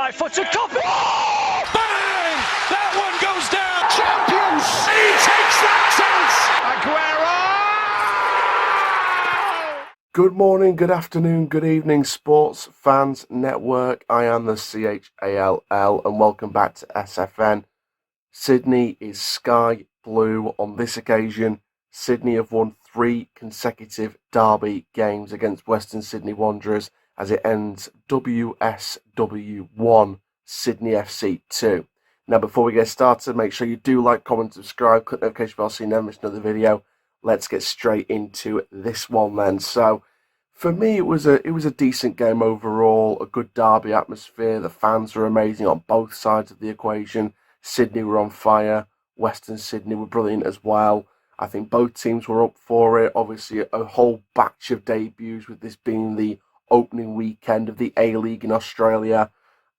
5-footer copy. Oh! Bang! That one goes down. Champions. He takes that chance. Aguero! Good morning, good afternoon, good evening, Sports Fans Network. I am the CHALL and welcome back to SFN. Sydney is sky blue on this occasion. Sydney have won 3 consecutive derby games against Western Sydney Wanderers as it ends WSW 1, Sydney FC 2. Now, before we get started, make sure you do like, comment, subscribe, click the notification bell so you never miss another video. Let's get straight into this one then. So, for me, it was a decent game overall, a good derby atmosphere. The fans were amazing on both sides of the equation. Sydney were on fire. Western Sydney were brilliant as well. I think both teams were up for it. Obviously, a whole batch of debuts, with this being the opening weekend of the A-League in Australia.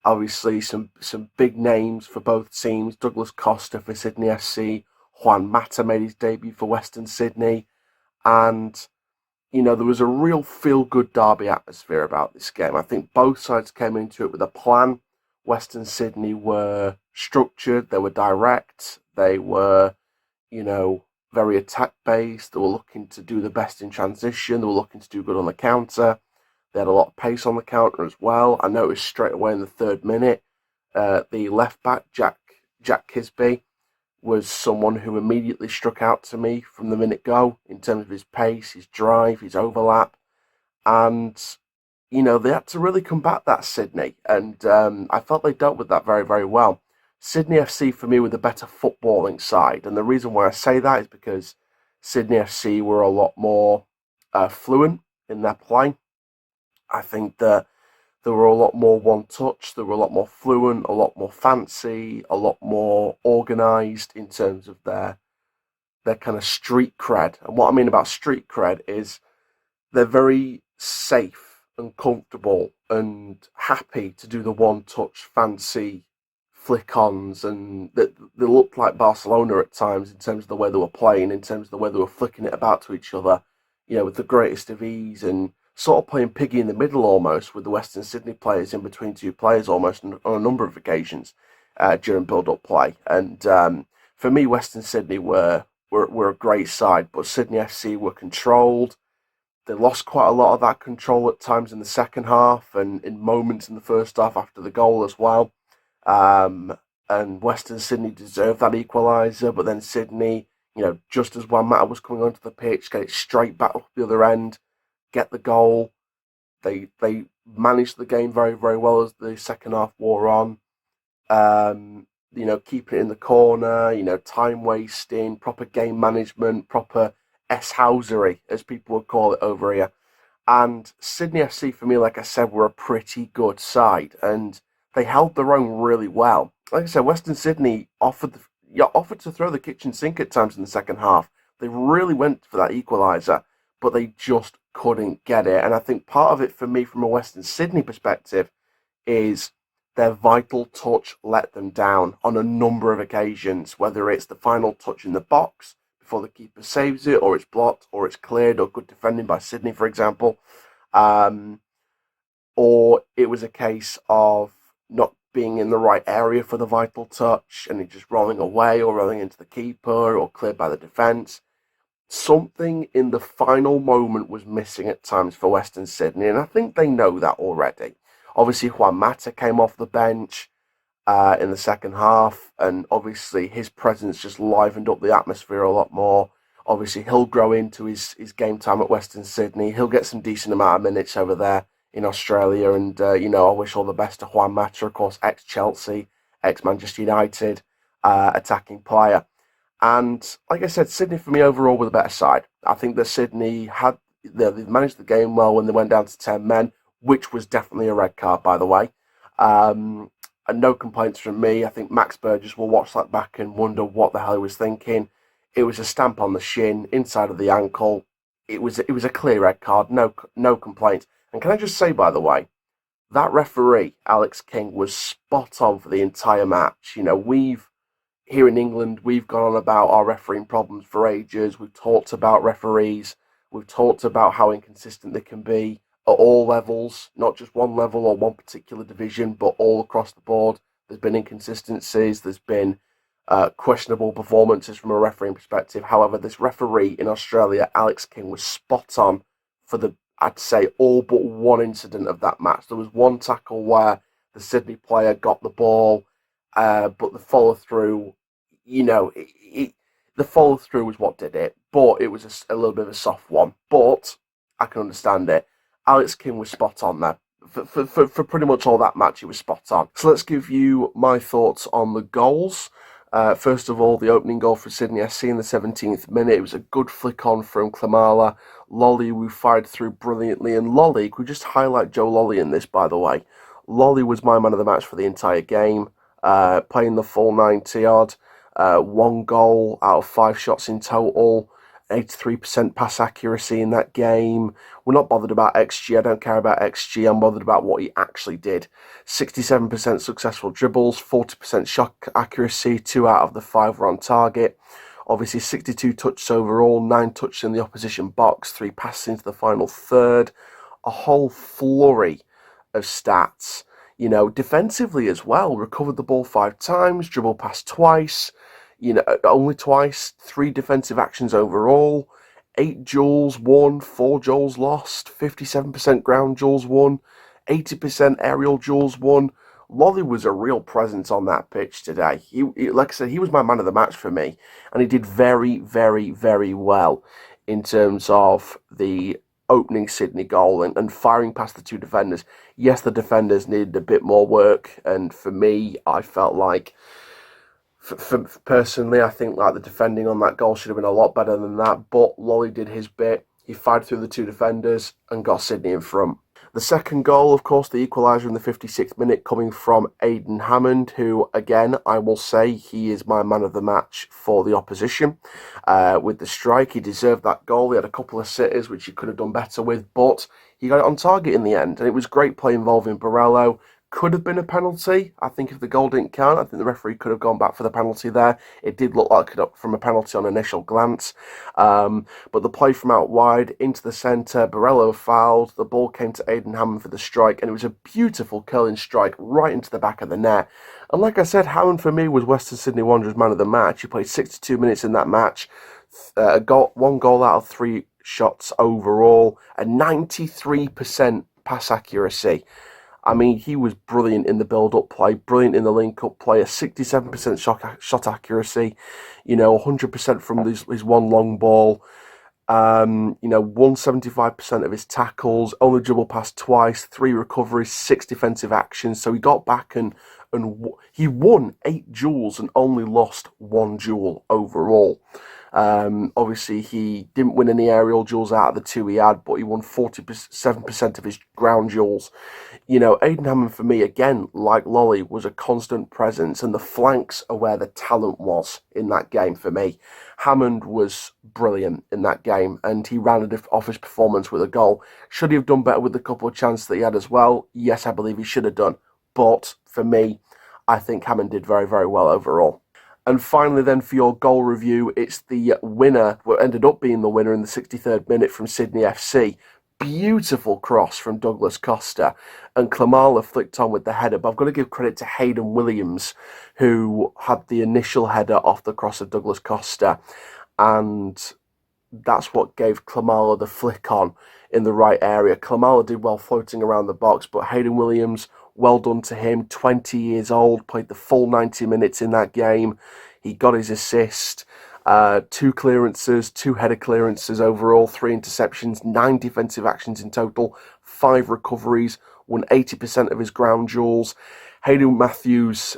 Obviously, some big names for both teams. Douglas Costa for Sydney FC. Juan Mata made his debut for Western Sydney. And, you know, there was a real feel-good derby atmosphere about this game. I think both sides came into it with a plan. Western Sydney were structured, they were direct, they were, you know, very attack-based. They were looking to do the best in transition, they were looking to do good on the counter. They had a lot of pace on the counter as well. I noticed straight away in the 3rd minute, the left-back, Jack Kisby, was someone who immediately struck out to me from the minute go in terms of his pace, his drive, his overlap. And, you know, they had to really combat that, Sydney. And I felt they dealt with that very, very well. Sydney FC, for me, were the better footballing side. And the reason why I say that is because Sydney FC were a lot more fluent in their play. I think that there were a lot more one-touch, they were a lot more fluent, a lot more fancy, a lot more organised in terms of their kind of street cred. And what I mean about street cred is they're very safe and comfortable and happy to do the one-touch, fancy flick-ons, and they looked like Barcelona at times in terms of the way they were playing, in terms of the way they were flicking it about to each other, you know, with the greatest of ease, and sort of playing piggy in the middle almost with the Western Sydney players in between two players almost on a number of occasions during build-up play. And for me, Western Sydney were a great side, but Sydney FC were controlled. They lost quite a lot of that control at times in the second half and in moments in the first half after the goal as well. And Western Sydney deserved that equaliser, but then Sydney, you know, just as Juan Mata was coming onto the pitch, get it straight back up the other end, get the goal. They managed the game very, very well as the second half wore on. You know, keeping it in the corner, you know, time wasting, proper game management, proper S-housery, as people would call it over here. And Sydney FC, for me, like I said, were a pretty good side, and they held their own really well. Like I said, Western Sydney offered to throw the kitchen sink at times in the second half. They really went for that equaliser, but they just couldn't get it. And I think part of it for me, from a Western Sydney perspective, is their vital touch let them down on a number of occasions, whether it's the final touch in the box before the keeper saves it, or it's blocked, or it's cleared, or good defending by Sydney, for example. Or it was a case of not being in the right area for the vital touch, and it just rolling away, or rolling into the keeper, or cleared by the defence. Something in the final moment was missing at times for Western Sydney, and I think they know that already. Obviously, Juan Mata came off the bench in the second half, and obviously his presence just livened up the atmosphere a lot more. Obviously, he'll grow into his game time at Western Sydney. He'll get some decent amount of minutes over there in Australia, and, you know, I wish all the best to Juan Mata, of course, ex-Chelsea, ex-Manchester United attacking player. And like I said, Sydney for me overall were the better side. I think that Sydney they managed the game well when they went down to 10 men, which was definitely a red card, by the way. And no complaints from me. I think Max Burgess will watch that back and wonder what the hell he was thinking. It was a stamp on the shin, inside of the ankle. It was a clear red card, no complaints. And can I just say, by the way, that referee, Alex King, was spot on for the entire match. You know, here in England, we've gone on about our refereeing problems for ages. We've talked about referees. We've talked about how inconsistent they can be. at all levels, not just one level or one particular division, but all across the board. There's been inconsistencies, there's been questionable performances from a refereeing perspective. However, this referee in Australia, Alex King, was spot on for I'd say, all but one incident of that match. There was one tackle where the Sydney player got the ball, but the follow through, the follow through was what did it. But it was a little bit of a soft one. But I can understand it. Alex King was spot on there. For pretty much all that match, he was spot on. So let's give you my thoughts on the goals. First of all, the opening goal for Sydney SC in the 17th minute. It was a good flick on from Klimala. Lolley, who fired through brilliantly. And Lolley, could we just highlight Joe Lolley in this, by the way? Lolley was my man of the match for the entire game, playing the full 90 odd. 1 goal out of 5 shots in total. 83% pass accuracy in that game. We're not bothered about XG. I don't care about XG. I'm bothered about what he actually did. 67% successful dribbles, 40% shot accuracy, 2 out of the 5 were on target. Obviously, 62 touches overall, 9 touches in the opposition box, 3 passes into the final third. A whole flurry of stats. Defensively as well. Recovered the ball 5 times, dribble passed twice. Only twice, 3 defensive actions overall, 8 duels won, 4 duels lost, 57% ground duels won, 80% aerial duels won. Lolley was a real presence on that pitch today. He, like I said, he was my man of the match for me, and he did very, very, very well in terms of the opening Sydney goal and firing past the 2 defenders. Yes, the defenders needed a bit more work, and for me, I felt like personally, I think the defending on that goal should have been a lot better than that. But Lolley did his bit. He fired through the 2 defenders and got Sydney in front. The second goal, of course, the equaliser in the 56th minute, coming from Aydan Hammond, who, again, I will say he is my man of the match for the opposition. With the strike, he deserved that goal. He had a couple of sitters, which he could have done better with, but he got it on target in the end. And it was great play involving Borrello. Could have been a penalty. I think if the goal didn't count, I think the referee could have gone back for the penalty there. It did look like it from a penalty on initial glance. But the play from out wide into the centre, Borrello fouled. The ball came to Aydan Hammond for the strike, and it was a beautiful curling strike right into the back of the net. And like I said, Hammond for me was Western Sydney Wanderers man of the match. He played 62 minutes in that match. 1 goal out of 3 shots overall, a 93% pass accuracy. I mean, he was brilliant in the build-up play, brilliant in the link-up play, a 67% shot accuracy, 100% from his one long ball, 175% of his tackles, only dribble passed twice, 3 recoveries, 6 defensive actions. So he got back and he won 8 duels and only lost 1 duel overall. Obviously, he didn't win any aerial duels out of the 2 he had, but he won 47% of his ground duels. Aydan Hammond for me, again, like Lolley, was a constant presence, and the flanks are where the talent was in that game for me. Hammond was brilliant in that game, and he rounded off his performance with a goal. Should he have done better with the couple of chances that he had as well? Yes, I believe he should have done. But for me, I think Hammond did very, very well overall. And finally then for your goal review, it's the winner, what ended up being the winner in the 63rd minute from Sydney FC. Beautiful cross from Douglas Costa, and Klimala flicked on with the header. But I've got to give credit to Hayden Williams, who had the initial header off the cross of Douglas Costa, and that's what gave Klimala the flick on in the right area. Klimala did well floating around the box, but Hayden Williams, well done to him. 20 years old, played the full 90 minutes in that game. He got his assist. 2 clearances, 2 header clearances overall, 3 interceptions, 9 defensive actions in total, 5 recoveries, won 80% of his ground duels. Hayden Matthews,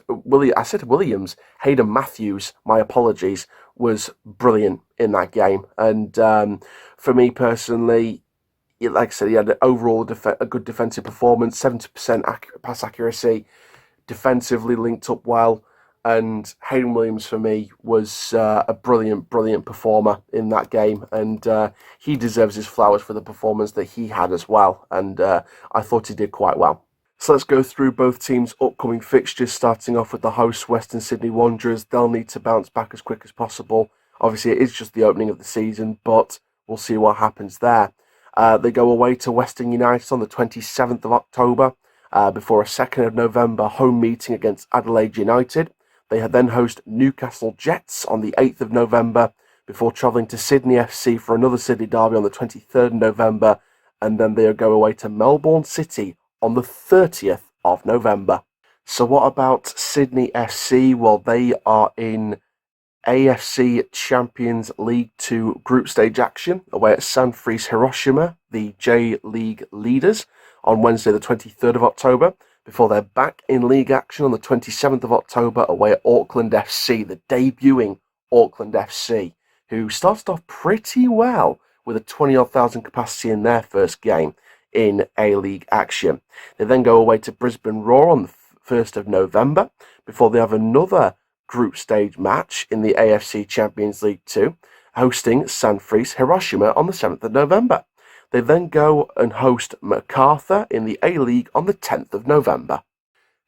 Hayden Matthews, my apologies, was brilliant in that game. And for me personally, like I said, he had overall a good defensive performance, 70% pass accuracy, defensively linked up well. And Hayden Williams, for me, was a brilliant, brilliant performer in that game. And he deserves his flowers for the performance that he had as well. And I thought he did quite well. So let's go through both teams' upcoming fixtures, starting off with the hosts, Western Sydney Wanderers. They'll need to bounce back as quick as possible. Obviously, it is just the opening of the season, but we'll see what happens there. They go away to Western United on the 27th of October before a 2nd of November home meeting against Adelaide United. They then host Newcastle Jets on the 8th of November before travelling to Sydney FC for another Sydney derby on the 23rd of November, and then they'll go away to Melbourne City on the 30th of November. So what about Sydney FC? Well, they are in AFC Champions League 2 group stage action away at Summaries Hiroshima, the J-League leaders, on Wednesday the 23rd of October, before they're back in league action on the 27th of October away at Auckland FC, the debuting Auckland FC, who started off pretty well with a 20,000 capacity in their first game in A-League action. They then go away to Brisbane Roar on the 1st of November before they have another group stage match in the AFC Champions League 2, hosting Summaries Hiroshima on the 7th of November. They then go and host MacArthur in the A-League on the 10th of November.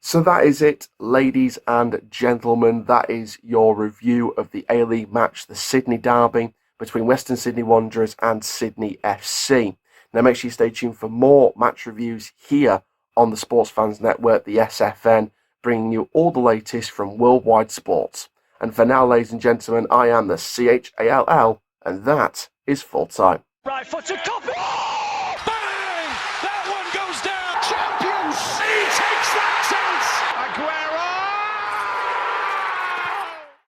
So that is it, ladies and gentlemen. That is your review of the A-League match, the Sydney Derby between Western Sydney Wanderers and Sydney FC. Now make sure you stay tuned for more match reviews here on the Sports Fans Network, the SFN, bringing you all the latest from worldwide sports. And for now, ladies and gentlemen, I am the CHALL, and that is full time. Right foot to copy.